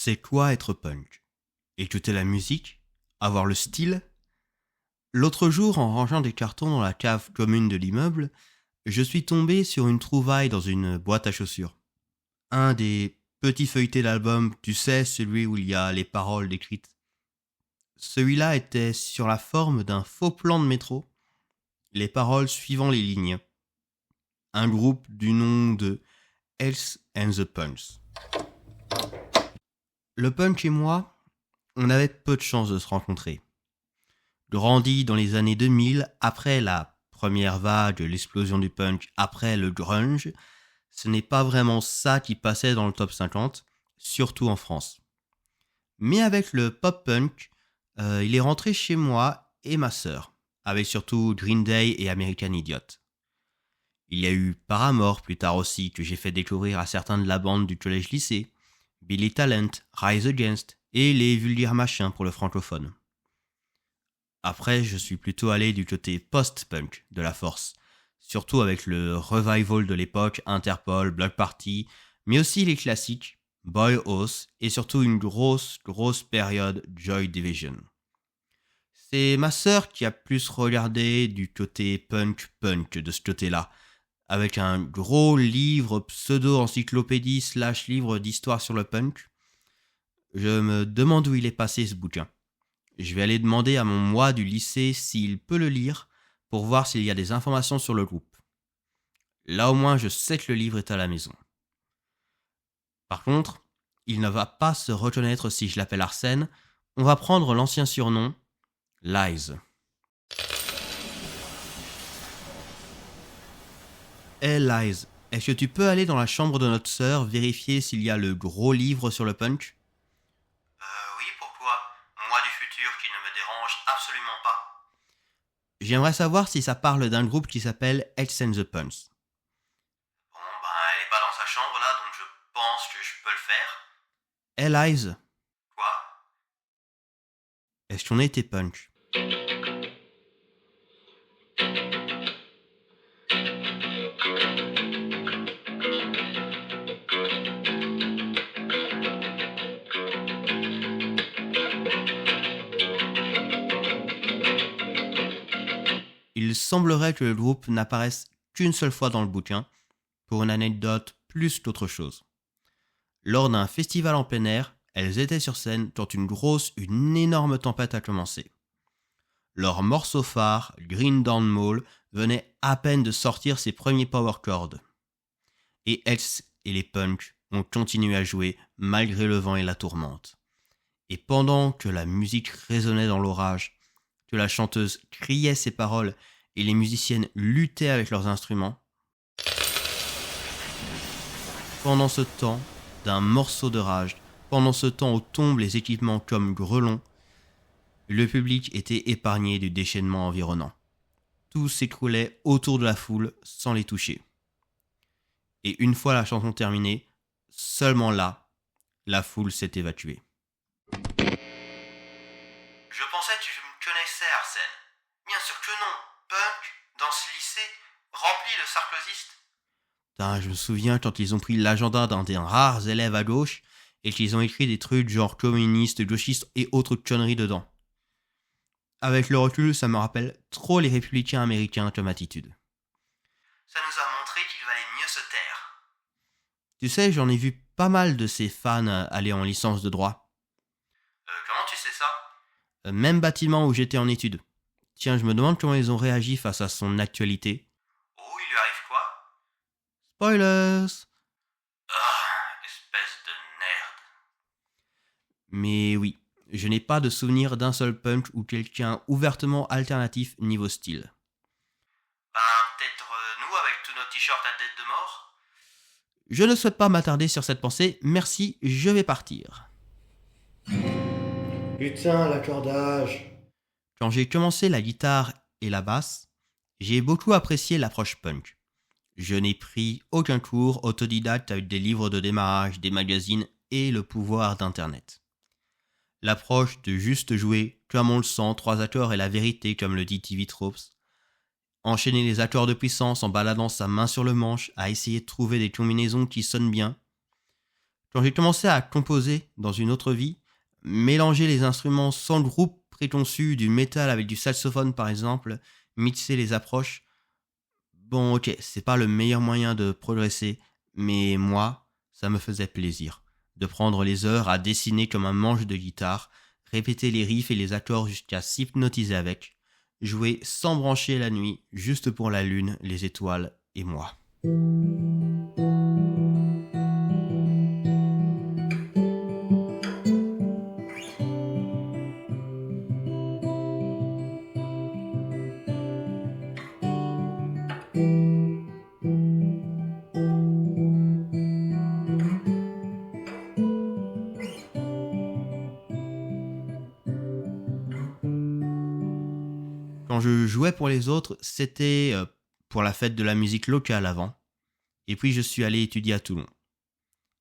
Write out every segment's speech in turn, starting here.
C'est quoi être punk? Écouter la musique? Avoir le style? L'autre jour, en rangeant des cartons dans la cave commune de l'immeuble, je suis tombé sur une trouvaille dans une boîte à chaussures. Un des petits feuilletés d'album, tu sais, celui où il y a les paroles décrites. Celui-là était sur la forme d'un faux plan de métro, les paroles suivant les lignes. Un groupe du nom de Else and the Punks. Le punk et moi, on avait peu de chance de se rencontrer. Grandi dans les années 2000, après la première vague de l'explosion du punk, après le grunge, ce n'est pas vraiment ça qui passait dans le top 50, surtout en France. Mais avec le pop-punk, il est rentré chez moi et ma sœur, avec surtout Green Day et American Idiot. Il y a eu Paramore plus tard aussi, que j'ai fait découvrir à certains de la bande du collège-lycée, Billy Talent, Rise Against et les Vulgaires Machins pour le francophone. Après, je suis plutôt allé du côté post-punk de la force, surtout avec le revival de l'époque, Interpol, Bloc Party, mais aussi les classiques, Boy Oath et surtout une grosse période Joy Division. C'est ma sœur qui a plus regardé du côté punk de ce côté-là, avec un gros livre pseudo-encyclopédie / livre d'histoire sur le punk. Je me demande où il est passé ce bouquin. Je vais aller demander à mon moi du lycée s'il peut le lire pour voir s'il y a des informations sur le groupe. Là au moins je sais que le livre est à la maison. Par contre, il ne va pas se reconnaître si je l'appelle Arsène. On va prendre l'ancien surnom, Lies. Hey Lies, est-ce que tu peux aller dans la chambre de notre sœur vérifier s'il y a le gros livre sur le punk? Oui, pourquoi? Moi du futur qui ne me dérange absolument pas. J'aimerais savoir si ça parle d'un groupe qui s'appelle Else and the Punks. Bon, elle est pas dans sa chambre là, donc je pense que je peux le faire. Hey Lies, Quoi? est-ce qu'on était punk? Il semblerait que le groupe n'apparaisse qu'une seule fois dans le bouquin, pour une anecdote plus qu'autre chose. Lors d'un festival en plein air, elles étaient sur scène quand une énorme tempête a commencé. Leur morceau phare, Green Down Mall, venait à peine de sortir ses premiers power chords. Et Else et les punks ont continué à jouer malgré le vent et la tourmente. Et pendant que la musique résonnait dans l'orage, que la chanteuse criait ses paroles et les musiciennes luttaient avec leurs instruments, pendant ce temps d'un morceau de rage, pendant ce temps où tombent les équipements comme grelons, le public était épargné du déchaînement environnant. Tout s'écroulait autour de la foule sans les toucher. Et une fois la chanson terminée, seulement là, la foule s'est évacuée. Je pensais que tu me connaissais, Arsène. Bien sûr que non. Punk, dans ce lycée, rempli de sarkozystes. Putain, je me souviens quand ils ont pris l'agenda d'un des rares élèves à gauche et qu'ils ont écrit des trucs genre communistes, gauchistes et autres conneries dedans. Avec le recul, ça me rappelle trop les républicains américains comme attitude. Ça nous a montré qu'il valait mieux se taire. Tu sais, j'en ai vu pas mal de ces fans aller en licence de droit. Comment tu sais ça? Même bâtiment où j'étais en études. Tiens, je me demande comment ils ont réagi face à son actualité. Oh, il lui arrive quoi? Spoilers! Espèce de nerd. Mais oui, je n'ai pas de souvenir d'un seul punk ou quelqu'un ouvertement alternatif niveau style. Peut-être nous avec tous nos t-shirts à tête de mort? Je ne souhaite pas m'attarder sur cette pensée, merci, je vais partir. Putain, l'accordage. Quand j'ai commencé la guitare et la basse, j'ai beaucoup apprécié l'approche punk. Je n'ai pris aucun cours autodidacte avec des livres de démarrage, des magazines et le pouvoir d'internet. L'approche de juste jouer comme on le sent, 3 accords et la vérité comme le dit TV Tropes. Enchaîner les accords de puissance en baladant sa main sur le manche à essayer de trouver des combinaisons qui sonnent bien. Quand j'ai commencé à composer dans une autre vie, mélanger les instruments sans groupe préconçu, du métal avec du saxophone par exemple, mixer les approches, bon ok, c'est pas le meilleur moyen de progresser, mais moi, ça me faisait plaisir de prendre les heures à dessiner comme un manche de guitare, répéter les riffs et les accords jusqu'à s'hypnotiser avec, jouer sans brancher la nuit, juste pour la lune, les étoiles et moi. Quand je jouais pour les autres, c'était pour la fête de la musique locale avant. Et puis je suis allé étudier à Toulon.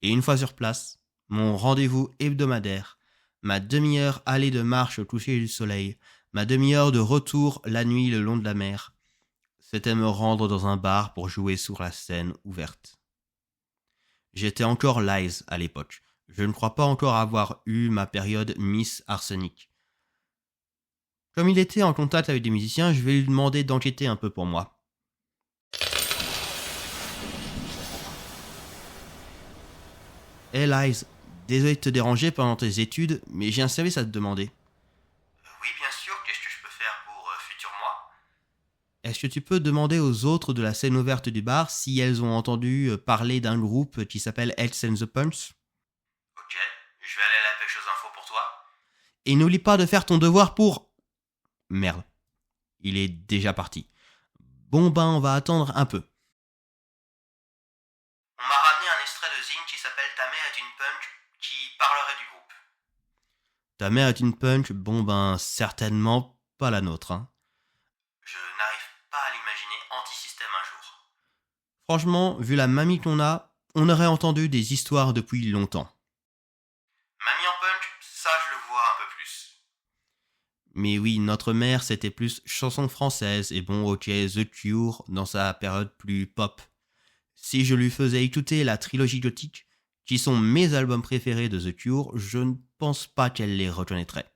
Et une fois sur place, mon rendez-vous hebdomadaire, ma demi-heure allée de marche au coucher du soleil, ma demi-heure de retour la nuit le long de la mer, c'était me rendre dans un bar pour jouer sur la scène ouverte. J'étais encore Lize à l'époque. Je ne crois pas encore avoir eu ma période Miss Arsenic. Comme il était en contact avec des musiciens, je vais lui demander d'enquêter un peu pour moi. Hey Lize, désolé de te déranger pendant tes études, mais j'ai un service à te demander. Oui, bien sûr, qu'est-ce que je peux faire pour futur moi? Est-ce que tu peux demander aux autres de la scène ouverte du bar si elles ont entendu parler d'un groupe qui s'appelle Heads and the Punch? Ok, je vais aller à la pêche aux infos pour toi. Et n'oublie pas de faire ton devoir pour... Merde, il est déjà parti. Bon ben, on va attendre un peu. On m'a ramené un extrait de zine qui s'appelle Ta mère est une punk qui parlerait du groupe. Ta mère est une punk, bon ben, certainement pas la nôtre, hein. Je n'arrive pas à l'imaginer anti-système un jour. Franchement, vu la mamie qu'on a, on aurait entendu des histoires depuis longtemps. Mamie en punk, ça je le vois un peu plus. Mais oui, notre mère, c'était plus chanson française et bon, ok, The Cure dans sa période plus pop. Si je lui faisais écouter la trilogie gothique, qui sont mes albums préférés de The Cure, je ne pense pas qu'elle les reconnaîtrait.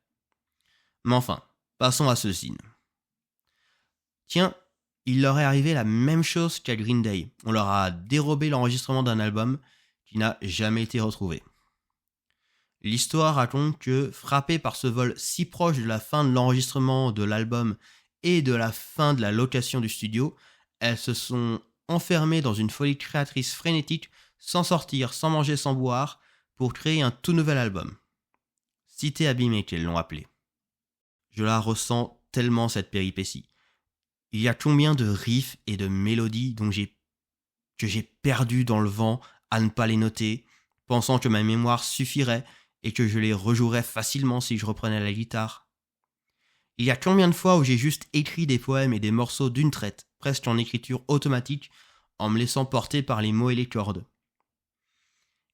Mais enfin, passons à ce zine. Tiens, il leur est arrivé la même chose qu'à Green Day. On leur a dérobé l'enregistrement d'un album qui n'a jamais été retrouvé. L'histoire raconte que, frappés par ce vol si proche de la fin de l'enregistrement de l'album et de la fin de la location du studio, elles se sont enfermées dans une folie créatrice frénétique, sans sortir, sans manger, sans boire, pour créer un tout nouvel album. Cité abîmée qu'elles l'ont appelé. Je la ressens tellement cette péripétie. Il y a combien de riffs et de mélodies que j'ai perdu dans le vent à ne pas les noter, pensant que ma mémoire suffirait et que je les rejouerais facilement si je reprenais la guitare. Il y a combien de fois où j'ai juste écrit des poèmes et des morceaux d'une traite, presque en écriture automatique, en me laissant porter par les mots et les cordes.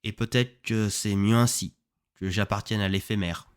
Et peut-être que c'est mieux ainsi, que j'appartienne à l'éphémère.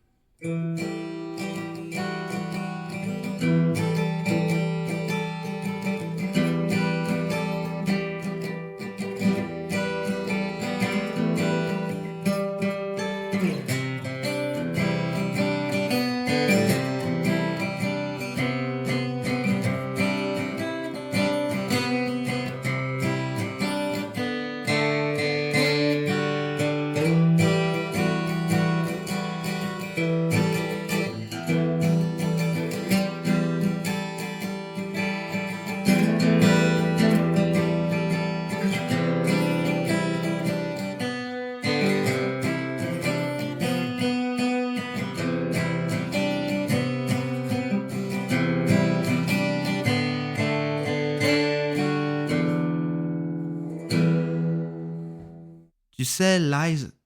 Tu sais, Lize,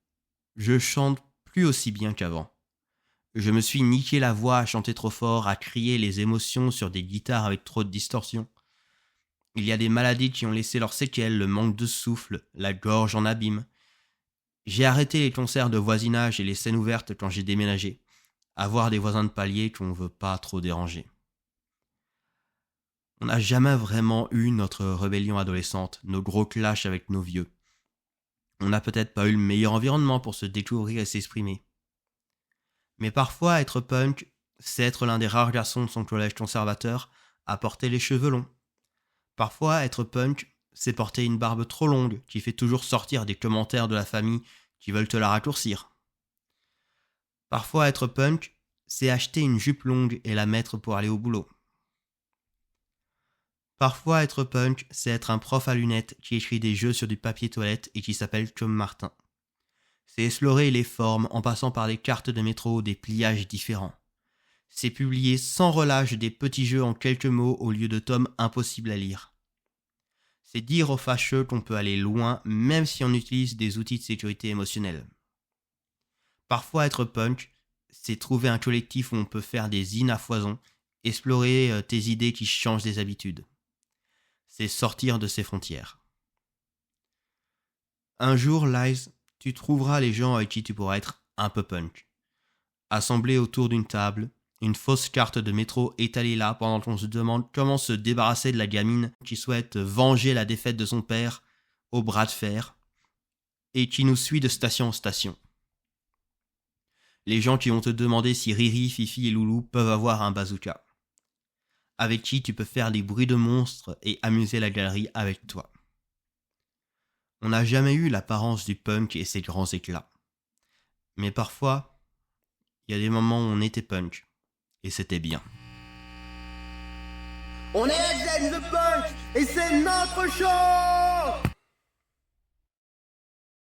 je chante plus aussi bien qu'avant. Je me suis niqué la voix à chanter trop fort, à crier les émotions sur des guitares avec trop de distorsion. Il y a des maladies qui ont laissé leurs séquelles, le manque de souffle, la gorge en abîme. J'ai arrêté les concerts de voisinage et les scènes ouvertes quand j'ai déménagé. Avoir des voisins de palier qu'on veut pas trop déranger. On n'a jamais vraiment eu notre rébellion adolescente, nos gros clashs avec nos vieux. on n'a peut-être pas eu le meilleur environnement pour se découvrir et s'exprimer. Mais parfois, être punk, c'est être l'un des rares garçons de son collège conservateur à porter les cheveux longs. Parfois, être punk, c'est porter une barbe trop longue qui fait toujours sortir des commentaires de la famille qui veulent te la raccourcir. Parfois, être punk, c'est acheter une jupe longue et la mettre pour aller au boulot. Parfois, être punk, c'est être un prof à lunettes qui écrit des jeux sur du papier toilette et qui s'appelle Tom Martin. C'est explorer les formes en passant par des cartes de métro, des pliages différents. C'est publier sans relâche des petits jeux en quelques mots au lieu de tomes impossibles à lire. C'est dire aux fâcheux qu'on peut aller loin même si on utilise des outils de sécurité émotionnelle. Parfois, être punk, c'est trouver un collectif où on peut faire des zines à foison, explorer tes idées qui changent des habitudes. C'est sortir de ses frontières. Un jour, Lies, tu trouveras les gens avec qui tu pourras être un peu punk. Assemblés autour d'une table, une fausse carte de métro étalée là pendant qu'on se demande comment se débarrasser de la gamine qui souhaite venger la défaite de son père au bras de fer et qui nous suit de station en station. Les gens qui vont te demander si Riri, Fifi et Loulou peuvent avoir un bazooka. Avec qui tu peux faire des bruits de monstres et amuser la galerie avec toi. On n'a jamais eu l'apparence du punk et ses grands éclats. Mais parfois, il y a des moments où on était punk. Et c'était bien. On est Zen the Punk et c'est notre show!